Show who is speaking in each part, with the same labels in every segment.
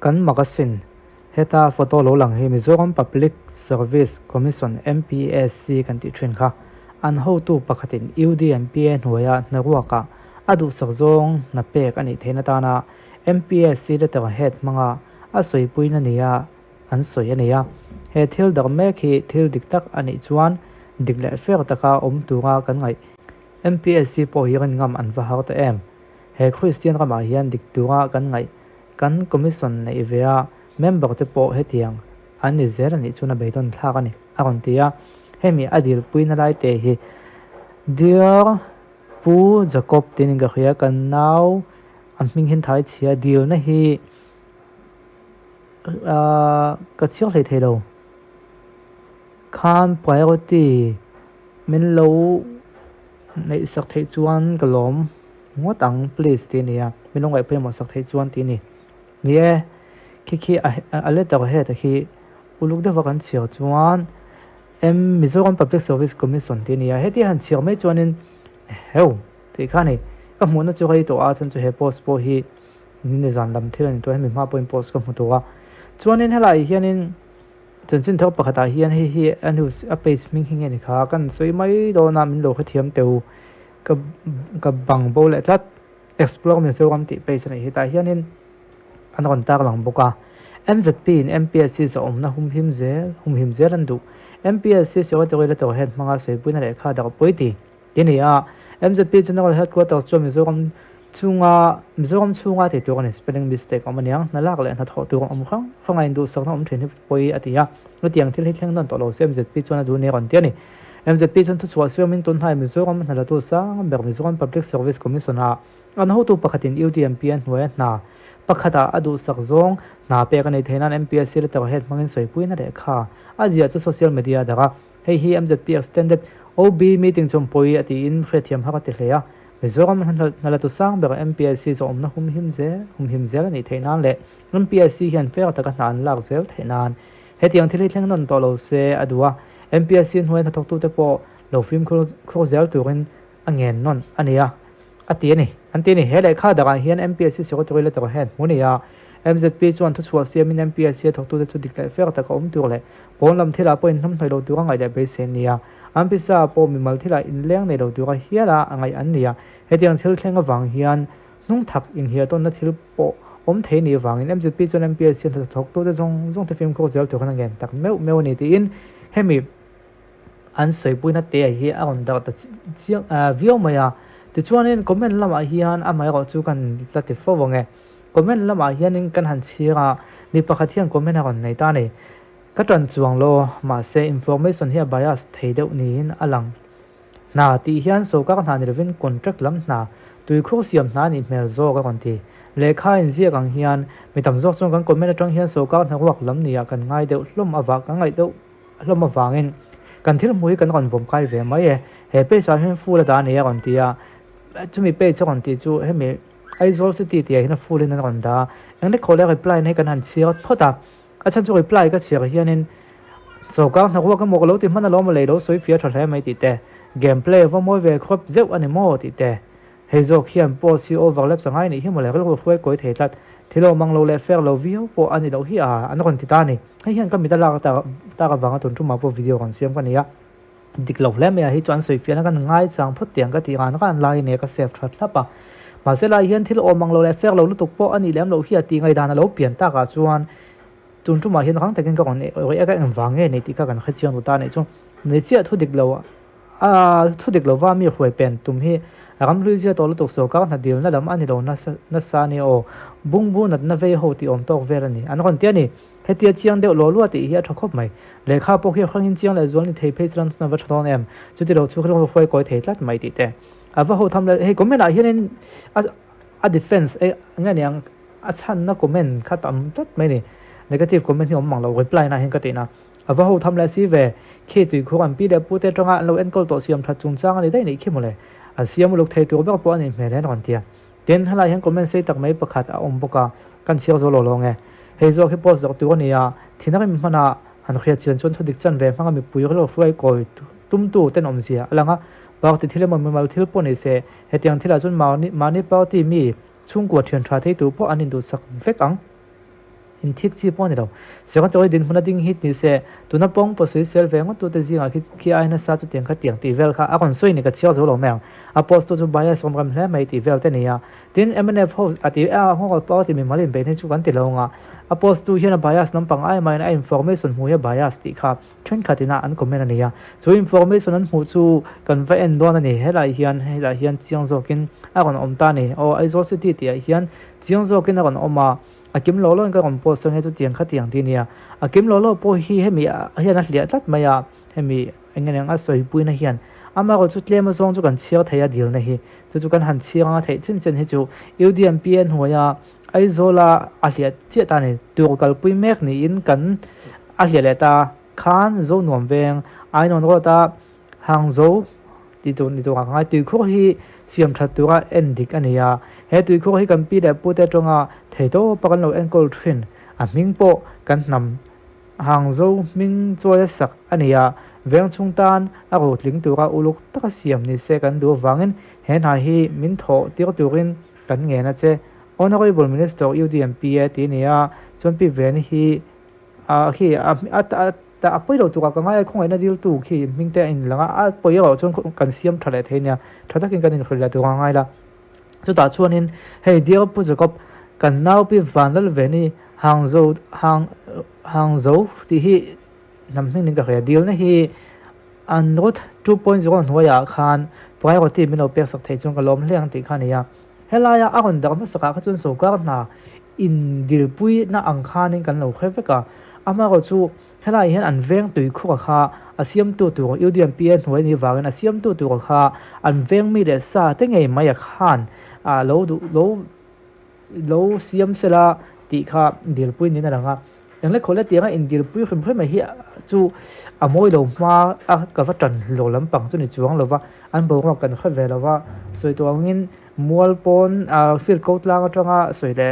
Speaker 1: kan magasin heta photo lo lang hi Mizoram Public Service Commission MPSC kan ti thren kha an ho tu pakhatin UDMPN hoya naruaka adu sakzong na pek ani thena ta na MPSC de ta het manga a soi puina nia an soi ania he thil dar me khi thil diktak ani chuan dikle fer taka tunga kan ngai MPSC po hian ngam an va har ta em he Christian rama hian diktunga kan ngai kan commission nei vea member te po hetiang an ni zer ani chuna beidon thak ani aron tia hemi adil puina lai te hi dear pu jacob tin ga khia kan naw an ming hin thai chia deal na hi ka chiang lai thelo khan priority min lo nei sak thei chuan kalom ngotang please ti nia minong ai pe mo sak thei chuan ti ni nie khi ale ta he ta khi uluk de vakan chiao chuan Mizoram Public Service Commission ti nia heti han chiao me chuanin heu ti khani ka hmuna chu gai to a chun chu he post po hi ni zan lam thil ni to he mi ma point post ka hmu to wa chuanin helai hianin chin thok pakhata hian hi anu a page ming hinge ni kha kan soi mai do na min lo khathiam teu ka bang bo le tat explore Mizoram ti page nei hi ta hianin an ron tak lang boka MZP in MPSC sa omna humhim zel an du MPSC se wa toile to het manga sei puina le kha da poiti tinia MZP general headquarters chu Mizoram chunga te to kan spelling mistake amaniang nalak le na tho tu am khang khangai du sakna theni poi atia tiang thil hi thleng non to lo MZP chuna du ne ron tiani MZP chun thu chwa swimming ton hai Mizoram hnala tu sa ber Mizoram Public Service Commission a an ho tu pakhatin UDMPN hnuai na pakhata adu sakzong na pe kan nei thainan MPSC le to het mangin soi puina le kha azia chu social media daga hei hi MZP extended OB meeting chom poi ati in khethiam ha te hleya Mizoram hnala tu sang ber MPSC zo omna humhim zel nei thainan le MPSC hian fer ta kan an lak zel thainan hetiang thili thleng non to lo se adua MPSC hnuai na thok tu te po lo film kho zel turin angen non ania atiani antini hele kha daga hian MPSC se ko toile to hen munia MZP chuan thu chua siam in MPSC thok tu te chu diklai fer ta ka tu le ponlam thila point nam thailo tu ngai le be se nia ampisa po mi mal thila in leng nei lo tu ga hiala angai an nia hetiang thil thlenga wang hian nung thak in hia ton na thil po thei ni wang in MZP chuan MPSC thok tu te jong te film ko zel tu kan ngen tak meu ni ti in hemi an soi puina te hi a on da ta chiang view maya ti chuanin comment lama hian amai ro chu kan tlati fo wange comment lama hianin kan han chira mi pakhathian comment aron nei ta nei ka tran chuang lo ma se information hi bias thei deuh ni in alang na ti hian so ka kan han revin contract lam na tui kho siam na ni mel zo ka kon ti lekha in zia kang hian mi tam zo chung kan comment atang hian so ka na wak lam ni ya kan ngai deuh hlom awa ka ngai deuh hlom awangin kan thil mui kan kon vom kai ve mai he pe sa hian fu la da ni ya kon ti ya chumi pe chon ti chu hemi aizol city ti hina fulin an ronda angle khole reply nei kan han chia phota achan chu reply ka chia hianin so ka na wa ka mo lo ti man lo ma le lo soi fia thla mai ti te gameplay wa mo ve khop zeu ani mo ti te he zo khiam po si overlap sangai ni hi mo le lo khoi koi the tat thilo mang lo le fer lo view po ani lo hi a an ron ti ta ni he hian ka mi da la ta ka wanga ton tu ma po video kan siam ka ni ya dik lo hle me hi chuan soi fian kan ngai chang phut tiang ka ti an kan lai ne ka save that lapa ma se lai hian thil omang lo le fer lo lutuk po ani lem lo hi ati ngai dana lo pian ta ka chuan tun tu ma hian rang takin ka kon oi ka ang wange nei ti ka kan khachiang tu ta nei chu nei chia thu dik lo thu dik lo wa mi khoi pen tum hi ram lu zia to lutuk so ka na dil na lam ani lo na sa ni o bung bu na ve ho ti om tok ver ani an kon ti ani hetia chiang de lo lu ti hi thokop mai lekha po hi khangin chiang le zol ni thei phe chran na va thon em chu ti ro chu khlo khoi koi thei tlat mai ti te ava ho tham le he comment a hian a defense e nganiang a chan na comment khatam tat mai ni negative comment hi om mang lo reply na hin ka ti na ava ho tham le si ve khi tui khu am pi de pu te tonga lo en kol to siam that chung chang ani dai nei khi mo le a siam luk thei tu ba po ani me le ron tia ten hala hian comment sei tak mai pakhat a om boka kan sial zo lo lo nge he zo khi post tu ani ya thina mi mana han khia chen chon thudik chan ve manga mi pui lo fuai koi tum tu ten om sia alanga ba ti thile mal thil po nei se hetiang thila chun mani pa ti mi chung ko thian tha thei tu po anin du sak vek ang in thik chi pon ni lo se kan toy din huna ding hit ni se tuna pong po soi sel veng tu te zinga ki ai na sa chu tiang kha tiang ti vel kha a kon soi ni ka chiao zo lo meng a post to chu bias om ram hle mai ti vel te ni ya tin mnf ho ati a ho ko pa ti mi malin be ne chu kan ti lo nga a post tu hian a bias nam pang ai mai na information hu ya bias ti kha thlen khatina an comment ani ya chu information an hu chu kan va en don ani helai hian chiang zo kin a kon om ta ni o ai zo se ti ti hian chiang zo kin a kon oma akim lo lo ka kon post nge chu tiang kha tiang ti nia akim lo lo po hi hemi hian a hlia tlat maya hemi engeng a soi pui na hian ama ko chu tlem zong chu kan chiao theya dil na hi chu kan han chianga thei chin chen hi chu UDMPN hoya ai zola a hlia che ta ni tur kal pui mek ni in kan a hlia le ta khan zo nom veng ai non ro ta hang zo ti tu ni tu ka ngai tu kho hi siam that tu ga endik ania he tu kho hi kan pi de pu te tonga thei to pakan lo en kol thin a ming po kan nam hang zo ming choi sak ania veng chung tan a ro tling tu ra uluk taka siam ni se kan du wangin he na hi min tho tir turin kan nge na che honorable minister UDMP ti nia chonpi ven hi a hi a ta apoi lo tu ka ngai khong na dil tu khi ming te in langa a poi ro chon kan siam thale theina thadakin kan in khula tu ngai la chu ta chuanin hei dia pu jakop kan nau pi vanal veni hang zo ti hi nam hning ka khaya dil na hi an rot 2.0 hnuaya khan priority min lo pek sak thei chung ka lom hleng ti khania helaya a kon dam saka kha chun so ka na in dil pui na ang khanin kan lo kheveka ama ko chu helai hian an veng tui khu kha asiam tu UDMPN hnuai ni wangin asiam tu kha an veng mi le sa te ngei mai khan a lo siam sela ti kha dil pui ni na ranga engle khole tianga in dil pui khum phai mai hi chu amoi lo ma a ka va tan lo lam pang chu ni chuang lova an bo ma kan kha ve lova soi to angin mual pon a field coat lang atanga soi le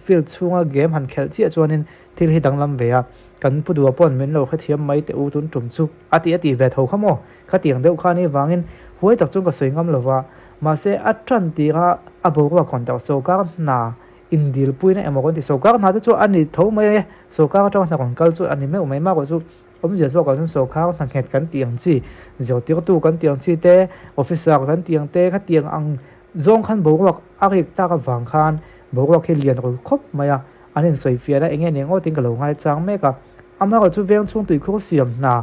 Speaker 1: field chunga game han khel chi chuanin thil hi danglam ve a kan pudua pon men lo kha thiam mai te u tun tum chu ati ve tho khamo kha tiang deuh khani wangin huai tak chung ka soi ngam lova ma se atran ti ga abo ko kon ta so ka na indil pui na emo kon ti so ka na chu ani tho mai so ka ta na kon kal chu ani me mai ma ko chu om je so ka chu so ka na khet kan tiang chi zo ti tu kan tiang chi te officer kan tiang te kha tiang ang zong khan bo ko arik ta ka wang khan bo ko khi lian ko khop maya anin soi fia na enge ne ngo ting ka lo ngai chang me ka ama ko chu veng chung tui kho siam na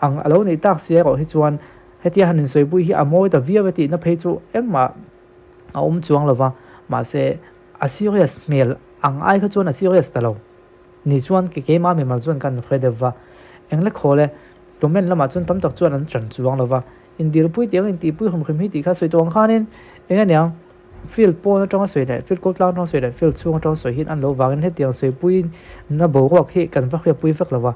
Speaker 1: ang alo nei tak sia ko hi chuan hetia hanin soi pui hi amoi ta viawati na phei chu emma a chuang lova ma se a serious mail ang ai kha chuan a serious talo ni chuan ke ma me mal chuan kan fredeva engle khole tomen lama chuan tam tak chuan an tran chuang lova indir pui tiang in ti pui hum khim hi ti kha soi tong khanin enga nyang field po na tong soi le field ko tlang tong soi le field chung tong soi hin an lo wangin he tiang soi pui na bo ko khi kan va khia pui vek lova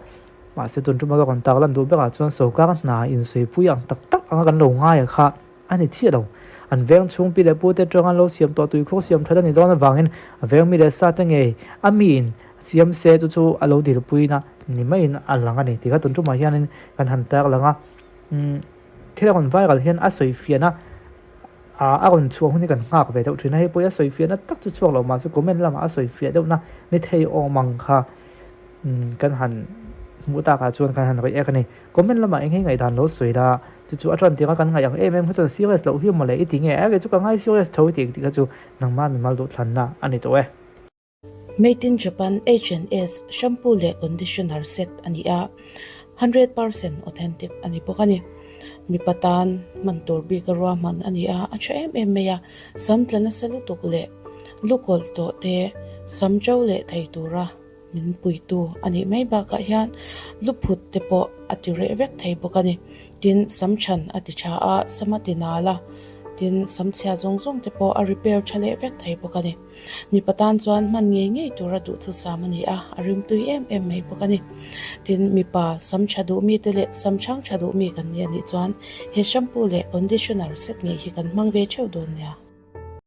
Speaker 1: ma se tun tuma ka kon tak lan du beka chuan so ka na in soi pui ang tak tak anga kan lo ngai kha ani chi lo an veng chung pi le pu te tong an lo siam to tui kho siam thada ni don wangin veng mi le sa te nge amin siam se chu alo dir pui na ni mai in alanga ni ti ka tun tuma hianin kan han tak langa thila kon viral hian a soi fiana a kon chuang huni kan ngak ve deuh thina he poya soi fiana tak chu chuak lo ma chu comment lama a soi fia deuh na ni thei o mang kha kan han muta ka chuan kan han rei ekani comment lama eng ngai dan lo soi da chu atran tinga kan ngai ang em hutan serious lo hi mo le itinge age chu ka ngai serious thoi ti ka chu nangma mi mal do thlanna ani to e
Speaker 2: Made in Japan H&S shampoo le conditioner set ani a 100% authentic ani pokani mi patan mantur bi karwa man ani a acha em ya samtlana salu tukle lukol to te samjau le thaitura min puitu ani mai ba ka hian luphut te po atire vek thai pokani tin samchan aticha a samatinala tin samchha zong te po a repair chale vek thai pokani mi patan chuan man nge tura du chu samani a arim tu em mai pokani tin mi pa samchadu mi tele samchang chadu mi kan ni ani chuan he shampoo le conditioner set nge hi kan mangve cheu don ya